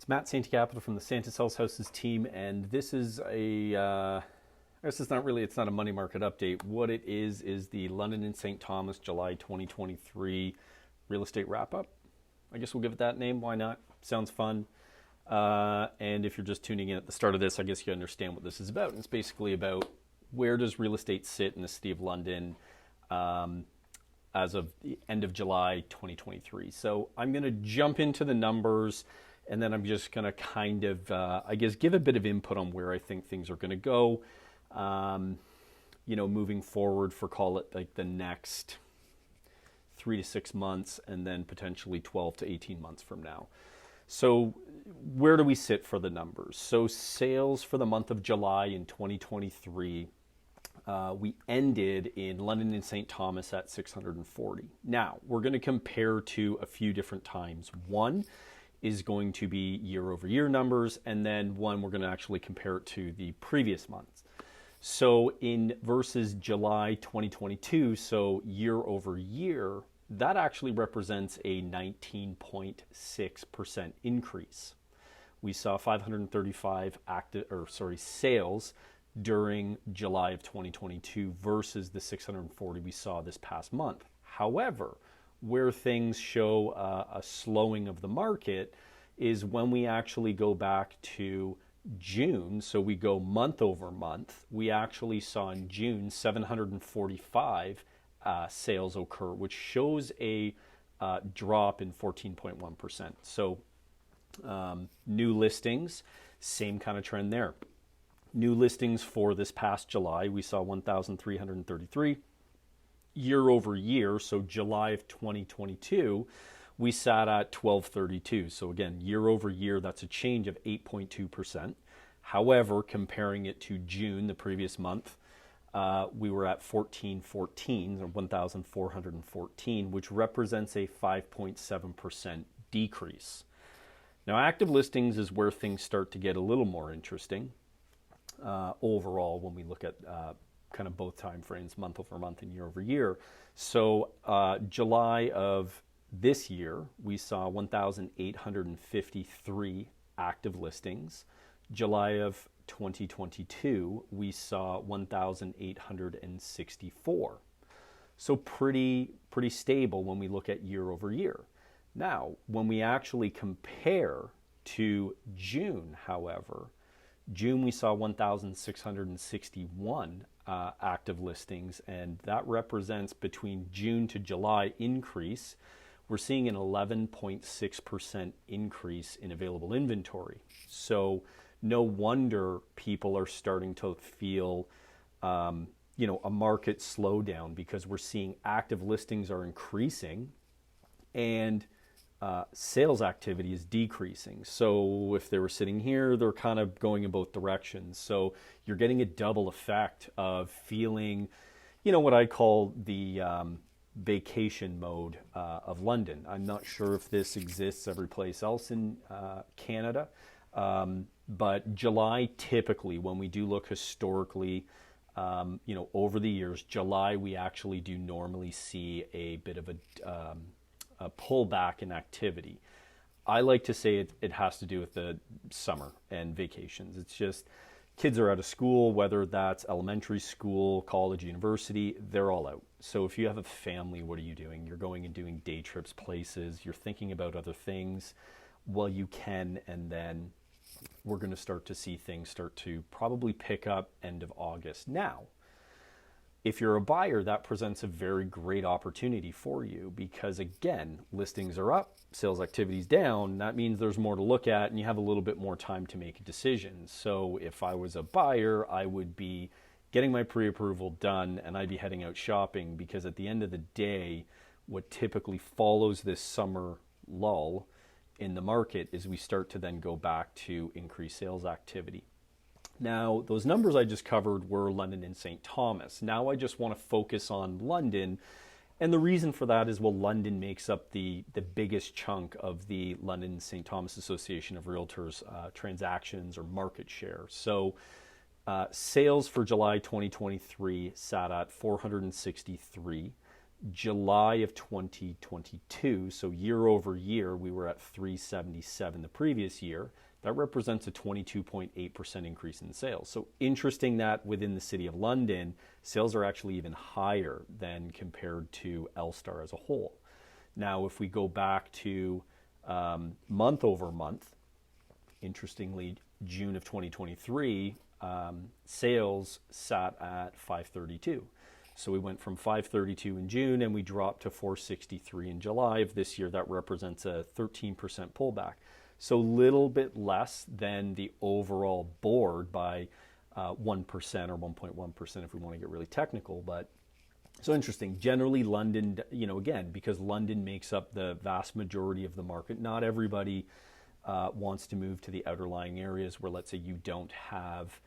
It's Matt Santicapital from the Santa Cells Houses team, and this is I guess it's not a money market update. What it is the London and St. Thomas July 2023 real estate wrap up. I guess we'll give it that name. Why not? Sounds fun. And if you're just tuning in at the start of this, I guess you understand what this is about. It's basically about where does real estate sit in the city of London as of the end of July 2023. So I'm going to jump into the numbers, and then I'm just going to kind of, I guess, give a bit of input on where I think things are going to go, moving forward for, call it like the next 3 to 6 months, and then potentially 12 to 18 months from now. So where do we sit for the numbers? So sales for the month of July in 2023, we ended in London and St. Thomas at 640. Now, we're going to compare to a few different times. One is going to be year over year numbers, and then one we're going to actually compare it to the previous months. So in versus July 2022, so year over year, that actually represents a 19.6% increase. We saw 535 sales during July of 2022 versus the 640 we saw this past month. However, where things show a slowing of the market is when we actually go back to June. So we go month over month. We actually saw in June 745 sales occur, which shows a drop in 14.1%. So new listings, same kind of trend there. New listings for this past July, we saw 1,333. Year over year, so July of 2022, we sat at 1232. So again, year over year, that's a change of 8.2%. However, comparing it to June, the previous month, we were at 1414, or 1,414, which represents a 5.7% decrease. Now, active listings is where things start to get a little more interesting overall when we look at kind of both time frames, month over month and year over year. So July of this year, we saw 1,853 active listings. July of 2022, we saw 1,864. So pretty stable when we look at year over year. Now, when we actually compare to June, however, June we saw 1,661 active listings, and that represents between June to July increase. We're seeing an 11.6% increase in available inventory. So no wonder people are starting to feel, a market slowdown, because we're seeing active listings are increasing and sales activity is decreasing. So if they were sitting here, they're kind of going in both directions. So you're getting a double effect of feeling, what I call the vacation mode of London. I'm not sure if this exists every place else in Canada, but July typically, when we do look historically, over the years, July we actually do normally see a bit of a pullback in activity. I like to say it has to do with the summer and vacations. It's just kids are out of school, whether that's elementary school, college, university, they're all out. So if you have a family, what are you doing? You're going and doing day trips, places, you're thinking about other things while you can, and then we're going to start to see things start to probably pick up end of August. Now, if you're a buyer, that presents a very great opportunity for you, because again, listings are up, sales activity's down. That means there's more to look at and you have a little bit more time to make a decision. So if I was a buyer, I would be getting my pre-approval done and I'd be heading out shopping, because at the end of the day, what typically follows this summer lull in the market is we start to then go back to increased sales activity. Now, those numbers I just covered were London and St. Thomas. Now I just want to focus on London. And the reason for that is, London makes up the biggest chunk of the London and St. Thomas Association of Realtors transactions or market share. So sales for July 2023 sat at 463. July of 2022, so year over year, we were at 377 the previous year. That represents a 22.8% increase in sales. So interesting that within the City of London, sales are actually even higher than compared to Elstar as a whole. Now, if we go back to month over month, interestingly, June of 2023, sales sat at 532. So we went from 532 in June and we dropped to 463 in July of this year. That represents a 13% pullback. So a little bit less than the overall board by 1% or 1.1% if we want to get really technical. But so interesting. Generally, London, again, because London makes up the vast majority of the market, not everybody wants to move to the outerlying areas where, let's say, you don't have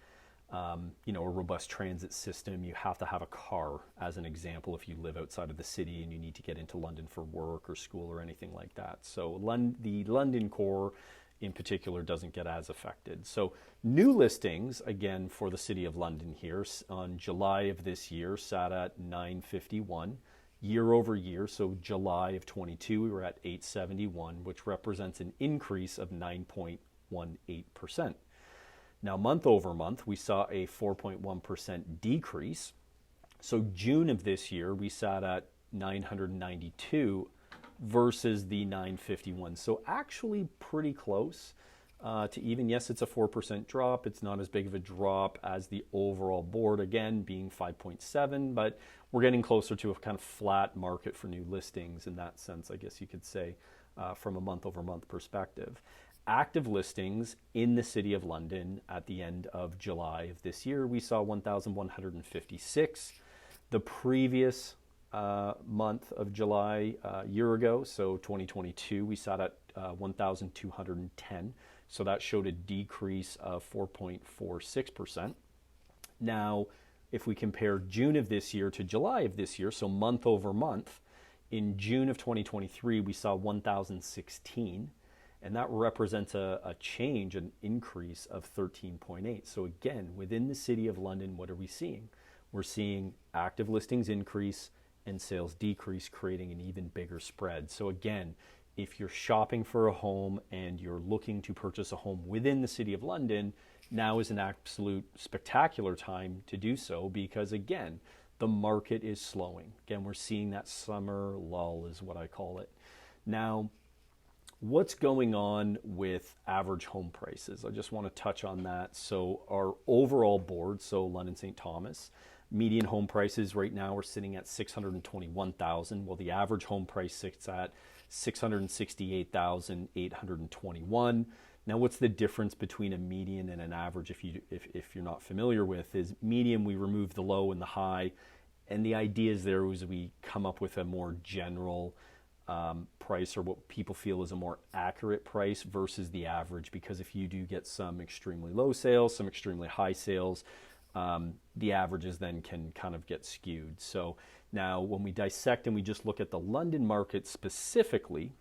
a robust transit system. You have to have a car, as an example, if you live outside of the city and you need to get into London for work or school or anything like that. So the London core in particular doesn't get as affected. So new listings, again, for the City of London here on July of this year sat at 951. Year over year, so July of 22, we were at 871, which represents an increase of 9.18%. Now, month over month, we saw a 4.1% decrease. So June of this year, we sat at 992 versus the 951. So actually pretty close to even. Yes, it's a 4% drop. It's not as big of a drop as the overall board, again, being 5.7, but we're getting closer to a kind of flat market for new listings in that sense, I guess you could say, from a month over month perspective. Active listings in the City of London at the end of July of this year, we saw 1,156. The previous month of July, a year ago, so 2022, we sat at 1,210. So that showed a decrease of 4.46%. Now, if we compare June of this year to July of this year, so month over month, in June of 2023, we saw 1,016. And that represents a change, an increase of 13.8. So again, within the City of London, what are we seeing? We're seeing active listings increase and sales decrease, creating an even bigger spread. So again, if you're shopping for a home and you're looking to purchase a home within the City of London, now is an absolute spectacular time to do so because, again, the market is slowing. Again, we're seeing that summer lull is what I call it. Now, what's going on with average home prices? I just want to touch on that. So our overall board, so London St. Thomas, median home prices right now are sitting at $621,000, while the average home price sits at $668,821. Now, what's the difference between a median and an average? If you're not familiar with, is median we remove the low and the high, and the idea is there was we come up with a more general price, or what people feel is a more accurate price versus the average, because if you do get some extremely low sales, some extremely high sales, the averages then can kind of get skewed. So now when we dissect and we just look at the London market specifically,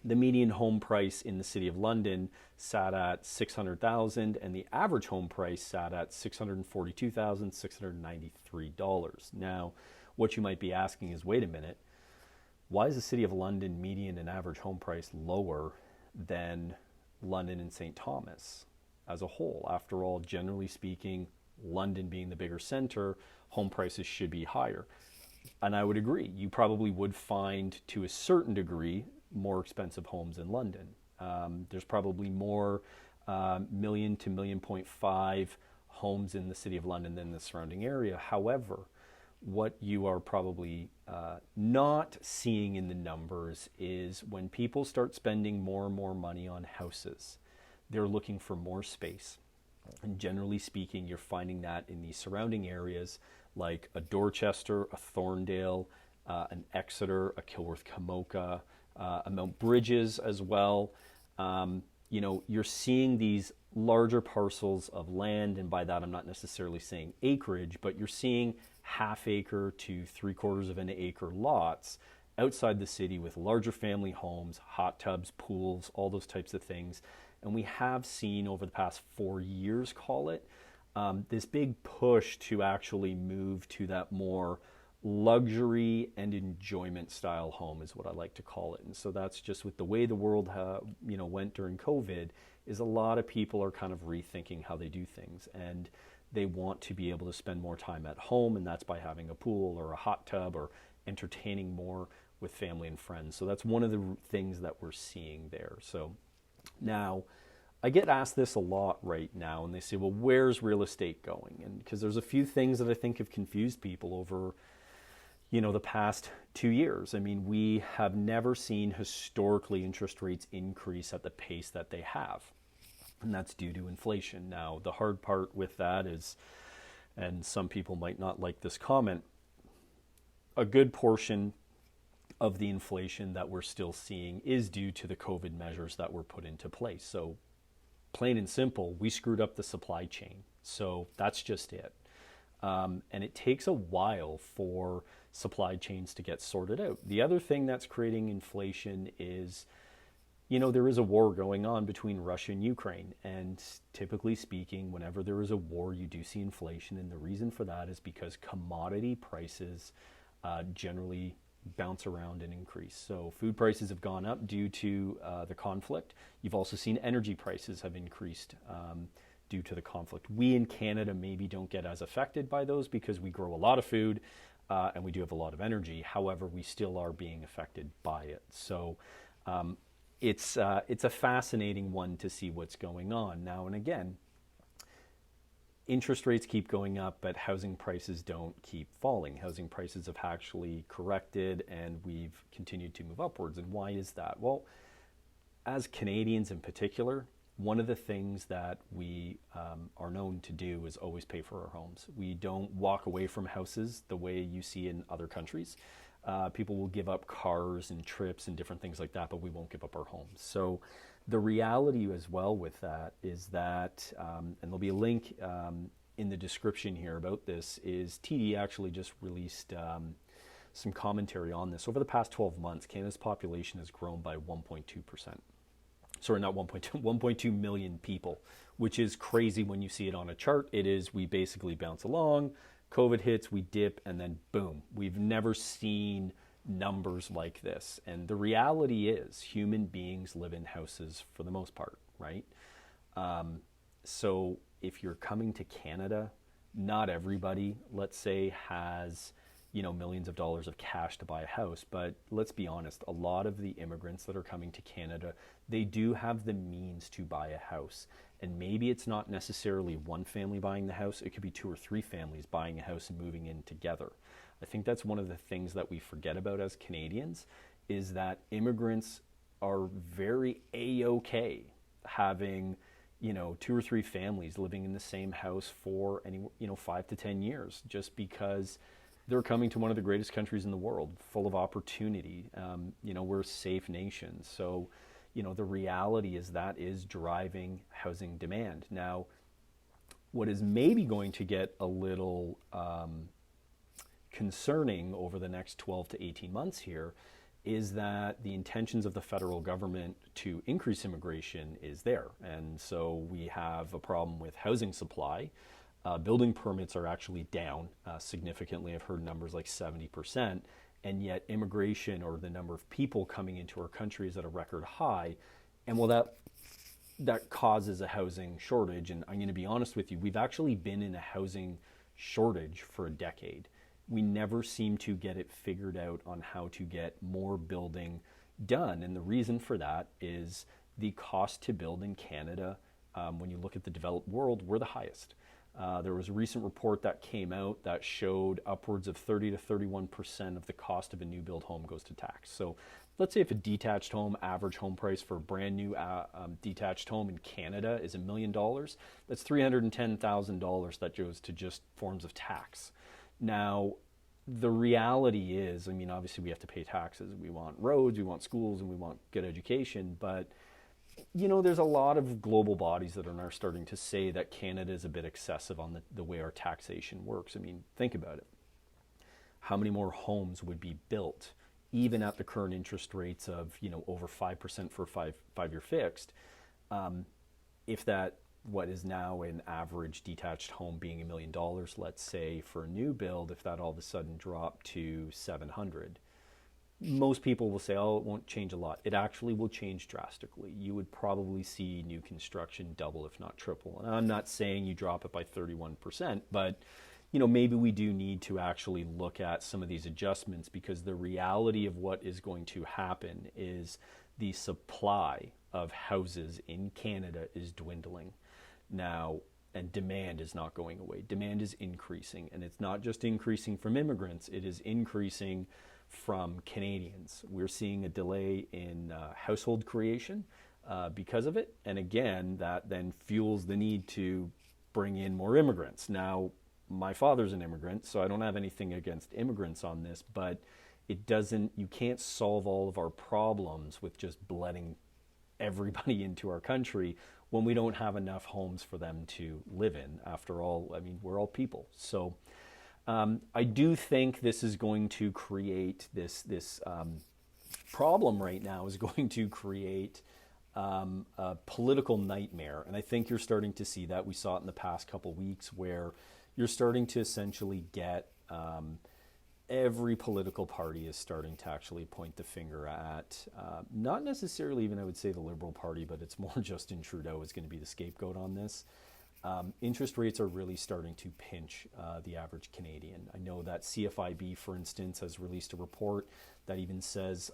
the median home price in the City of London sat at $600,000 and the average home price sat at $642,693. Now, what you might be asking is, wait a minute, why is the City of London median and average home price lower than London and St. Thomas as a whole? After all, generally speaking, London being the bigger center, home prices should be higher. And I would agree. You probably would find, to a certain degree, more expensive homes in London. There's probably more million to $1.5 million homes in the City of London than the surrounding area. However, what you are probably not seeing in the numbers is when people start spending more and more money on houses, they're looking for more space. And generally speaking, you're finding that in the surrounding areas like a Dorchester, a Thorndale, an Exeter, a Kilworth Kamoka, a Mount Bridges as well. You're seeing these larger parcels of land, and by that I'm not necessarily saying acreage, but you're seeing half-acre to 3/4 of an acre lots outside the city with larger family homes, hot tubs, pools, all those types of things. And we have seen over the past 4 years, call it, this big push to actually move to that more luxury and enjoyment style home is what I like to call it. And so that's just with the way the world went during COVID, is a lot of people are kind of rethinking how they do things, and they want to be able to spend more time at home, and that's by having a pool or a hot tub or entertaining more with family and friends. So that's one of the things that we're seeing there. So now I get asked this a lot right now, and they say, well, where's real estate going? And because there's a few things that I think have confused people over the past 2 years. I mean, we have never seen historically interest rates increase at the pace that they have, and that's due to inflation. Now, the hard part with that is, and some people might not like this comment, a good portion of the inflation that we're still seeing is due to the COVID measures that were put into place. So plain and simple, we screwed up the supply chain. So that's just it. And it takes a while for supply chains to get sorted out. The other thing that's creating inflation is, there is a war going on between Russia and Ukraine. And typically speaking, whenever there is a war, you do see inflation. And the reason for that is because commodity prices generally bounce around and increase. So food prices have gone up due to the conflict. You've also seen energy prices have increased due to the conflict. We in Canada maybe don't get as affected by those because we grow a lot of food and we do have a lot of energy. However, we still are being affected by it. So it's a fascinating one to see what's going on. Now and again, interest rates keep going up, but housing prices don't keep falling. Housing prices have actually corrected, and we've continued to move upwards. And why is that? Well, as Canadians in particular, one of the things that we are known to do is always pay for our homes. We don't walk away from houses the way you see in other countries. People will give up cars and trips and different things like that, but we won't give up our homes. So the reality as well with that is that, and there'll be a link in the description here about this, is TD actually just released some commentary on this. Over the past 12 months, Canada's population has grown by 1.2%. Sorry, not 1.2, 1.2 million people, which is crazy when you see it on a chart. It is, we basically bounce along, COVID hits, we dip, and then boom. We've never seen numbers like this. And the reality is human beings live in houses for the most part, right? So if you're coming to Canada, not everybody, let's say, has millions of dollars of cash to buy a house. But let's be honest, a lot of the immigrants that are coming to Canada, they do have the means to buy a house. And maybe it's not necessarily one family buying the house. It could be 2 or 3 families buying a house and moving in together. I think that's one of the things that we forget about as Canadians, is that immigrants are very A-okay having, 2 or 3 families living in the same house for 5 to 10 years, just because they're coming to one of the greatest countries in the world, full of opportunity. We're a safe nation. So, the reality is that is driving housing demand. Now, what is maybe going to get a little concerning over the next 12 to 18 months here is that the intentions of the federal government to increase immigration is there. And so we have a problem with housing supply. Building permits are actually down significantly. I've heard numbers like 70%, and yet immigration, or the number of people coming into our country, is at a record high. And well, that causes a housing shortage. And I'm going to be honest with you, we've actually been in a housing shortage for a decade. We never seem to get it figured out on how to get more building done. And the reason for that is the cost to build in Canada, when you look at the developed world, we're the highest. There was a recent report that came out that showed upwards of 30 to 31% of the cost of a new build home goes to tax. So let's say if a detached home, average home price for a brand new detached home in Canada is $1 million, that's $310,000 that goes to just forms of tax. Now, the reality is, obviously we have to pay taxes. We want roads, we want schools, and we want good education. But, there's a lot of global bodies that are now starting to say that Canada is a bit excessive on the way our taxation works. Think about it. How many more homes would be built, even at the current interest rates of, over 5% for five-year fixed, if that what is now an average detached home being $1 million, let's say for a new build, if that all of a sudden dropped to 700, most people will say, oh, it won't change a lot. It actually will change drastically. You would probably see new construction double, if not triple. And I'm not saying you drop it by 31%, but maybe we do need to actually look at some of these adjustments, because the reality of what is going to happen is the supply of houses in Canada is dwindling now, and demand is not going away. Demand is increasing, and it's not just increasing from immigrants, it is increasing from Canadians. We're seeing a delay in household creation because of it, and again, that then fuels the need to bring in more immigrants. Now, my father's an immigrant, so I don't have anything against immigrants on this, but you can't solve all of our problems with just letting everybody into our country when we don't have enough homes for them to live in. After all, I mean, we're all people. So I do think this is going to create this problem right now is going to create a political nightmare. And I think you're starting to see that. We saw it in the past couple weeks where you're starting to essentially get every political party is starting to actually point the finger at, not necessarily even I would say the Liberal Party, but it's more Justin Trudeau is going to be the scapegoat on this. Interest rates are really starting to pinch the average Canadian. I know that CFIB, for instance, has released a report that even says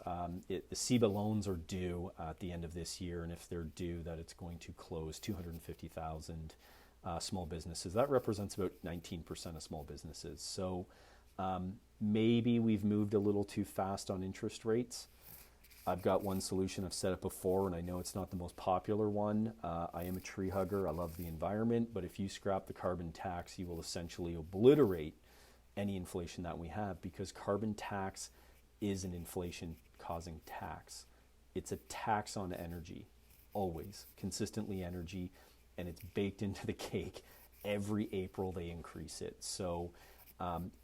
the CEBA loans are due at the end of this year, and if they're due, that it's going to close 250,000 small businesses. That represents about 19% of small businesses. So maybe we've moved a little too fast on interest rates. I've got one solution I've set up before, and I know it's not the most popular one. I am a tree hugger. I love the environment, but if you scrap the carbon tax, you will essentially obliterate any inflation that we have, because carbon tax is an inflation-causing tax. It's a tax on energy, always, consistently energy, and it's baked into the cake. Every April they increase it. So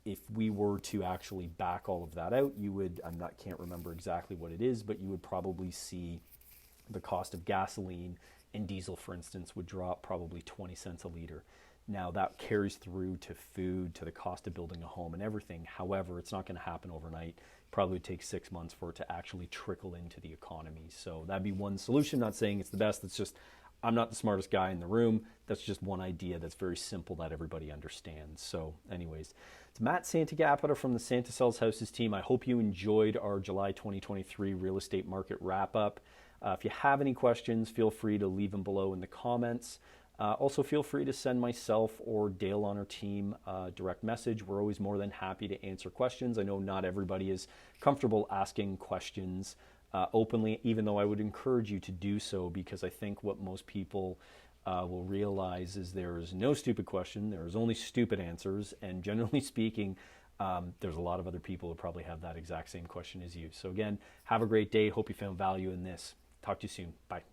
if we were to actually back all of that out, you would, can't remember exactly what it is, but you would probably see the cost of gasoline and diesel, for instance, would drop probably 20 cents a liter. Now that carries through to food, to the cost of building a home and everything. However, it's not going to happen overnight. Probably would take 6 months for it to actually trickle into the economy. So that'd be one solution. Not saying it's the best. It's just, I'm not the smartest guy in the room. That's just one idea that's very simple that everybody understands. So anyways, it's Matt Santagapita from the Santa Sells Houses team. I hope you enjoyed our July 2023 real estate market wrap up. If you have any questions, feel free to leave them below in the comments. Also, feel free to send myself or Dale on our team a direct message. We're always more than happy to answer questions. I know not everybody is comfortable asking questions openly, even though I would encourage you to do so, because I think what most people will realize is there is no stupid question, there is only stupid answers, and generally speaking, there's a lot of other people who probably have that exact same question as you. So again, have a great day. Hope you found value in this. Talk to you soon. Bye.